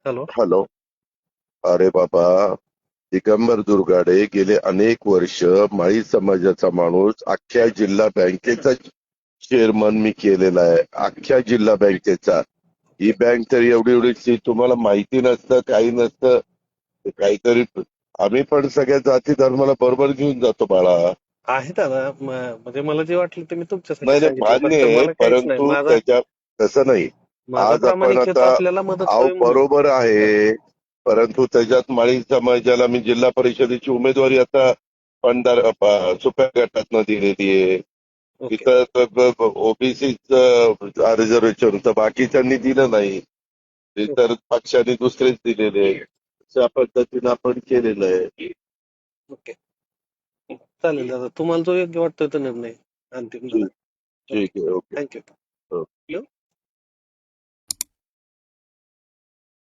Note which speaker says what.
Speaker 1: Hello.
Speaker 2: Hello. अरे बाबा, दिगंबर दुर्गाडे गेले अनेक वर्ष माळी समाजाचा माणूस, अख्ख्या जिल्हा बँकेचा चेअरमन मी केलेला आहे, अख्ख्या जिल्हा बँकेचा. ही बँक तर एवढी एवढीची, तुम्हाला माहिती नसतं, काही नसतं. काहीतरी आम्ही पण सगळ्या जाती धर्माला बरोबर घेऊन जातो बाळा.
Speaker 1: आहे दादा, म्हणजे मला जे वाटलं ते मी तुमच्यासाठी
Speaker 2: नाही नाही,
Speaker 1: सांगितलं,
Speaker 2: मान्य
Speaker 1: फक्त
Speaker 2: आहे,
Speaker 1: मला काहीच नाही.
Speaker 2: परंतु
Speaker 1: माझा
Speaker 2: त्याच्या तसं नाही.
Speaker 1: माझा
Speaker 2: आज आपण
Speaker 1: प्रामाणिक हेतू
Speaker 2: आता,
Speaker 1: आपल्याला मदत
Speaker 2: अहो
Speaker 1: व्हावी म्हणून.
Speaker 2: बरोबर
Speaker 1: हा.
Speaker 2: आहे, परंतु त्याच्यात माळी समाजाला मी जिल्हा परिषदेची उमेदवारी आता सुप्या गटातनं दिलेली आहे.
Speaker 1: ओके.
Speaker 2: इथं ओबीसीच रिझर्वेशन तर बाकीच्यांनी दिलं नाही,
Speaker 1: ओके.
Speaker 2: इतर पक्षांनी दुसरेच दिलेले. अशा पद्धतीनं आपण केलेलं आहे.
Speaker 1: ओके. चालेल दादा, तुम्हाला जो योग्य वाटतोय तो निर्णय अंतिम धरा.
Speaker 2: ठीक ठीक
Speaker 1: ओके.
Speaker 2: आहे. ओके.
Speaker 1: थँक्यू.
Speaker 2: हो.